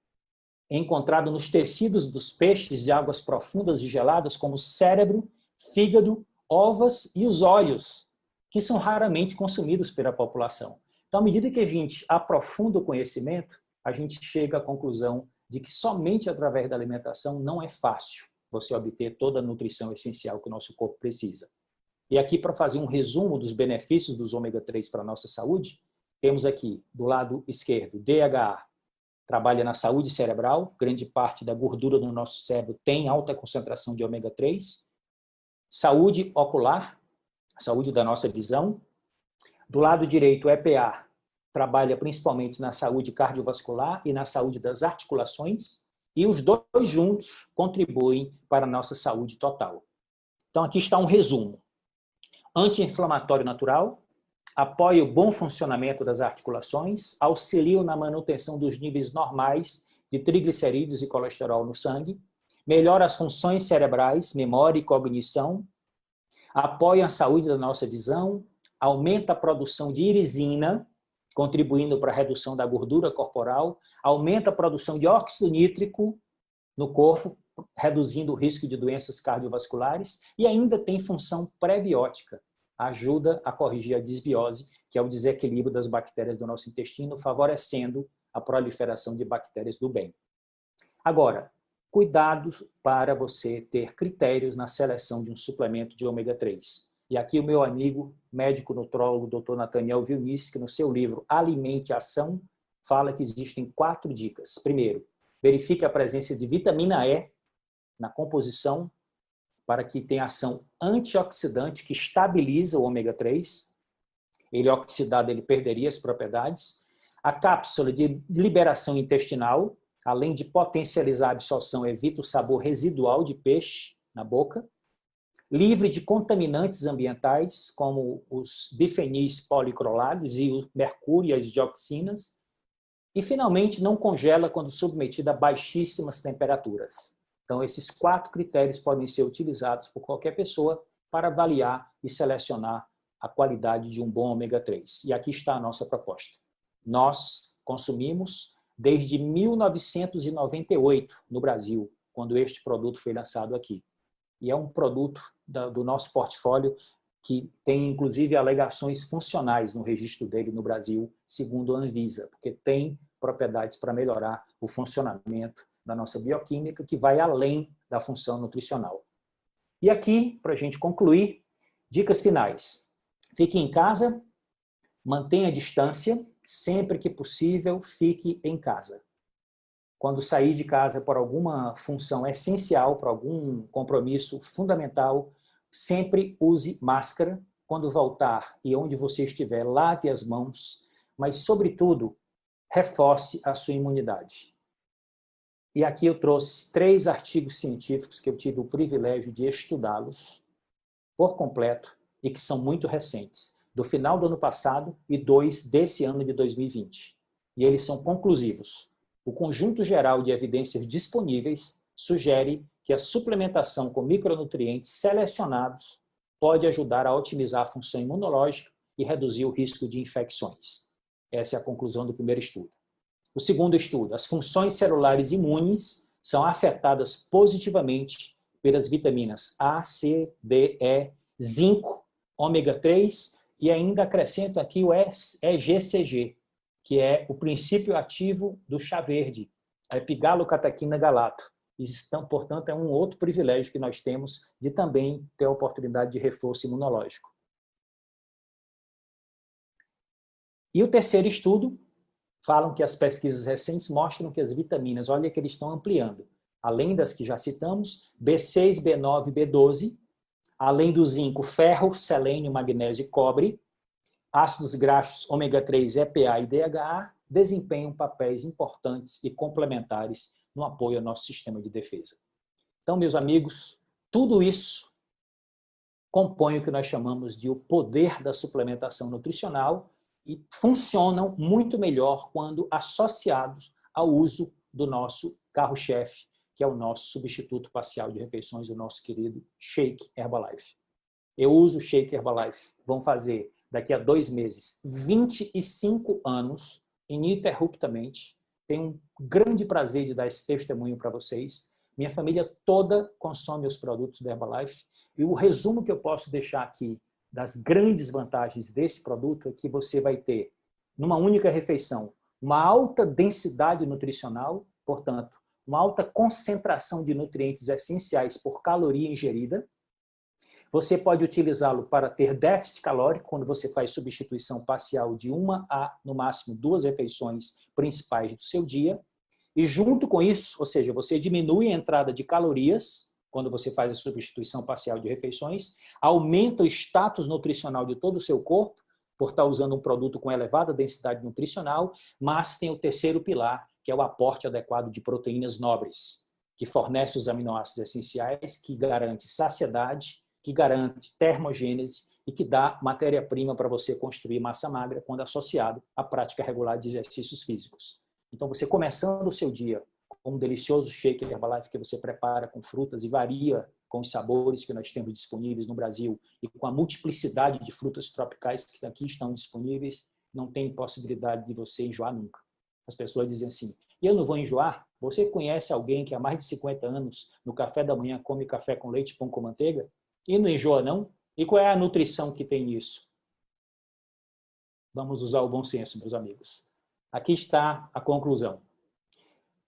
é encontrado nos tecidos dos peixes de águas profundas e geladas, como cérebro, fígado, ovas e os olhos, que são raramente consumidos pela população. Então, à medida que a gente aprofunda o conhecimento, a gente chega à conclusão de que somente através da alimentação não é fácil você obter toda a nutrição essencial que o nosso corpo precisa. E aqui, para fazer um resumo dos benefícios dos ômega 3 para a nossa saúde, temos aqui, do lado esquerdo, DHA, trabalha na saúde cerebral, grande parte da gordura do nosso cérebro tem alta concentração de ômega 3. Saúde ocular, saúde da nossa visão. Do lado direito, o EPA trabalha principalmente na saúde cardiovascular e na saúde das articulações, e os dois juntos contribuem para a nossa saúde total. Então, aqui está um resumo. Anti-inflamatório natural, apoia o bom funcionamento das articulações, auxilia na manutenção dos níveis normais de triglicerídeos e colesterol no sangue, melhora as funções cerebrais, memória e cognição, apoia a saúde da nossa visão, aumenta a produção de irisina, contribuindo para a redução da gordura corporal, aumenta a produção de óxido nítrico no corpo, reduzindo o risco de doenças cardiovasculares, e ainda tem função pré-biótica, ajuda a corrigir a disbiose, que é o desequilíbrio das bactérias do nosso intestino, favorecendo a proliferação de bactérias do bem. Agora, cuidado para você ter critérios na seleção de um suplemento de ômega 3. E aqui o meu amigo, médico nutrólogo, Dr. Nathaniel Vilniski, no seu livro Alimente Ação, fala que existem 4 dicas. Primeiro, verifique a presença de vitamina E na composição, para que tenha ação antioxidante que estabiliza o ômega 3. Ele oxidado, ele perderia as propriedades. A cápsula de liberação intestinal, além de potencializar a absorção, evita o sabor residual de peixe na boca. Livre de contaminantes ambientais, como os bifenis policrolados e o mercúrio e as dioxinas. E, finalmente, não congela quando submetida a baixíssimas temperaturas. Então, esses 4 critérios podem ser utilizados por qualquer pessoa para avaliar e selecionar a qualidade de um bom ômega 3. E aqui está a nossa proposta. Nós consumimos desde 1998 no Brasil, quando este produto foi lançado aqui. E é um produto do nosso portfólio que tem, inclusive, alegações funcionais no registro dele no Brasil, segundo a Anvisa, porque tem propriedades para melhorar o funcionamento da nossa bioquímica, que vai além da função nutricional. E aqui, para a gente concluir, dicas finais. Fique em casa, mantenha a distância, sempre que possível, fique em casa. Quando sair de casa por alguma função essencial, por algum compromisso fundamental, sempre use máscara. Quando voltar e onde você estiver, lave as mãos, mas, sobretudo, reforce a sua imunidade. E aqui eu trouxe 3 artigos científicos que eu tive o privilégio de estudá-los por completo e que são muito recentes, do final do ano passado e 2 desse ano de 2020. E eles são conclusivos. O conjunto geral de evidências disponíveis sugere que a suplementação com micronutrientes selecionados pode ajudar a otimizar a função imunológica e reduzir o risco de infecções. Essa é a conclusão do primeiro estudo. O segundo estudo, as funções celulares imunes são afetadas positivamente pelas vitaminas A, C, D, E, zinco, ômega 3 e ainda acrescento aqui o EGCG, que é o princípio ativo do chá verde, a epigalocatequina galato. Então, portanto, é um outro privilégio que nós temos de também ter a oportunidade de reforço imunológico. E o terceiro estudo, falam que as pesquisas recentes mostram que as vitaminas, olha que eles estão ampliando, além das que já citamos, B6, B9 e B12, além do zinco, ferro, selênio, magnésio e cobre, ácidos graxos ômega 3, EPA e DHA, desempenham papéis importantes e complementares no apoio ao nosso sistema de defesa. Então, meus amigos, tudo isso compõe o que nós chamamos de o poder da suplementação nutricional e funcionam muito melhor quando associados ao uso do nosso carro-chefe, que é o nosso substituto parcial de refeições, o nosso querido Shake Herbalife. Eu uso o Shake Herbalife, vão fazer daqui a 2 meses 25 anos, ininterruptamente. Tenho um grande prazer de dar esse testemunho para vocês. Minha família toda consome os produtos da Herbalife e o resumo que eu posso deixar aqui das grandes vantagens desse produto é que você vai ter, numa única refeição, uma alta densidade nutricional, portanto, uma alta concentração de nutrientes essenciais por caloria ingerida. Você pode utilizá-lo para ter déficit calórico, quando você faz substituição parcial de 1 a, no máximo, 2 refeições principais do seu dia. E junto com isso, ou seja, você diminui a entrada de calorias, quando você faz a substituição parcial de refeições, aumenta o status nutricional de todo o seu corpo, por estar usando um produto com elevada densidade nutricional, mas tem o terceiro pilar, que é o aporte adequado de proteínas nobres, que fornece os aminoácidos essenciais, que garante saciedade, que garante termogênese e que dá matéria-prima para você construir massa magra quando associado à prática regular de exercícios físicos. Então, você começando o seu dia com um delicioso shake Herbalife que você prepara com frutas e varia com os sabores que nós temos disponíveis no Brasil e com a multiplicidade de frutas tropicais que aqui estão disponíveis, não tem possibilidade de você enjoar nunca. As pessoas dizem assim, eu não vou enjoar? Você conhece alguém que há mais de 50 anos, no café da manhã, come café com leite e pão com manteiga? E não enjoa, não? E qual é a nutrição que tem nisso? Vamos usar o bom senso, meus amigos. Aqui está a conclusão.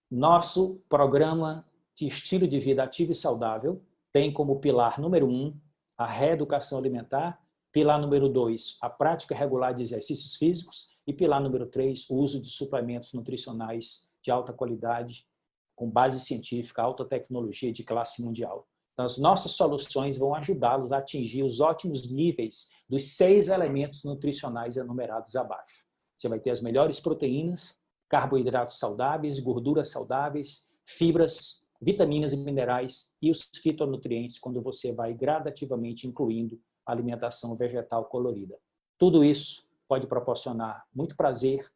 Nosso programa de estilo de vida ativo e saudável tem como pilar número 1 a reeducação alimentar, pilar número 2 a prática regular de exercícios físicos e pilar número 3 o uso de suplementos nutricionais de alta qualidade, com base científica, alta tecnologia de classe mundial. Então, as nossas soluções vão ajudá-los a atingir os ótimos níveis dos 6 elementos nutricionais enumerados abaixo. Você vai ter as melhores proteínas, carboidratos saudáveis, gorduras saudáveis, fibras, vitaminas e minerais e os fitonutrientes quando você vai gradativamente incluindo a alimentação vegetal colorida. Tudo isso pode proporcionar muito prazer,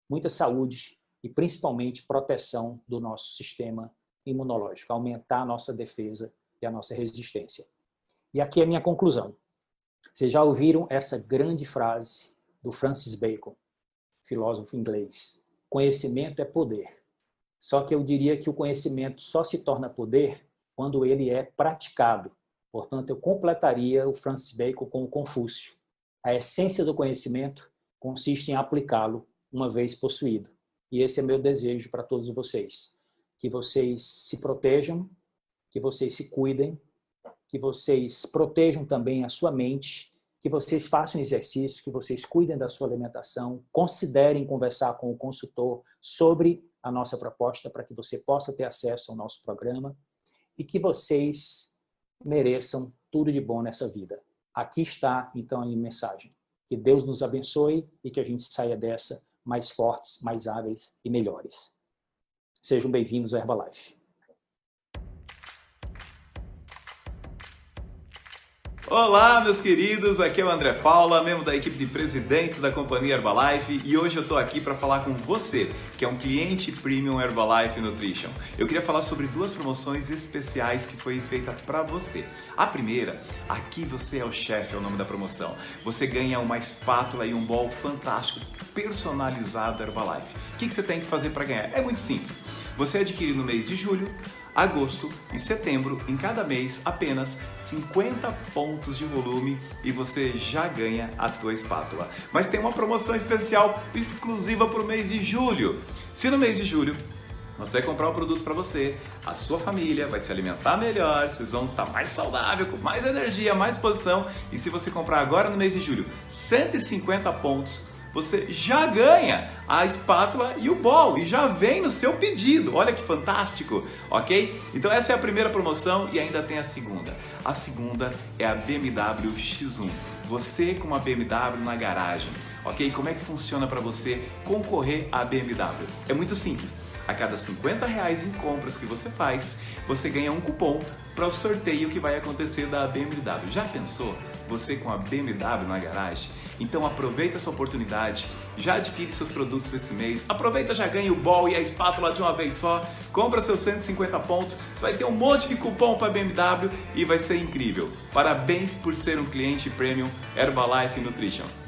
muita saúde e principalmente proteção do nosso sistema imunológico, aumentar a nossa defesa e a nossa resistência. E aqui é a minha conclusão. Vocês já ouviram essa grande frase do Francis Bacon, filósofo inglês: conhecimento é poder. Só que eu diria que o conhecimento só se torna poder quando ele é praticado. Portanto, eu completaria o Francis Bacon com o Confúcio. A essência do conhecimento consiste em aplicá-lo uma vez possuído. E esse é meu desejo para todos vocês. Que vocês se protejam, que vocês se cuidem, que vocês protejam também a sua mente, que vocês façam exercício, que vocês cuidem da sua alimentação, considerem conversar com o consultor sobre a nossa proposta para que você possa ter acesso ao nosso programa e que vocês mereçam tudo de bom nessa vida. Aqui está, então, a minha mensagem. Que Deus nos abençoe e que a gente saia dessa mais fortes, mais hábeis e melhores. Sejam bem-vindos ao Herbalife. Olá, meus queridos, aqui é o André Paula, membro da equipe de presidentes da companhia Herbalife, e hoje eu tô aqui para falar com você, que é um cliente premium Herbalife Nutrition. Eu queria falar sobre duas promoções especiais que foi feita para você. A primeira, aqui você é o chefe, é o nome da promoção. Você ganha uma espátula e um bowl fantástico personalizado Herbalife. O que você tem que fazer para ganhar? É muito simples. Você adquire no mês de julho, agosto e setembro, em cada mês, apenas 50 pontos de volume e você já ganha a tua espátula. Mas tem uma promoção especial exclusiva para o mês de julho. Se no mês de julho você comprar um produto para você, a sua família vai se alimentar melhor, vocês vão estar mais saudável, com mais energia, mais disposição, e se você comprar agora no mês de julho 150 pontos, você já ganha a espátula e o bowl e já vem no seu pedido. Olha que fantástico, ok? Então essa é a primeira promoção e ainda tem a segunda. A segunda é a BMW X1. Você com uma BMW na garagem, ok? Como é que funciona para você concorrer à BMW? É muito simples. A cada R$50 em compras que você faz, você ganha um cupom para o sorteio que vai acontecer da BMW. Já pensou? Você com a BMW na garagem? Então aproveita essa oportunidade, já adquire seus produtos esse mês, aproveita, já ganha o bowl e a espátula de uma vez só, compra seus 150 pontos, você vai ter um monte de cupom para BMW e vai ser incrível. Parabéns por ser um cliente premium Herbalife Nutrition.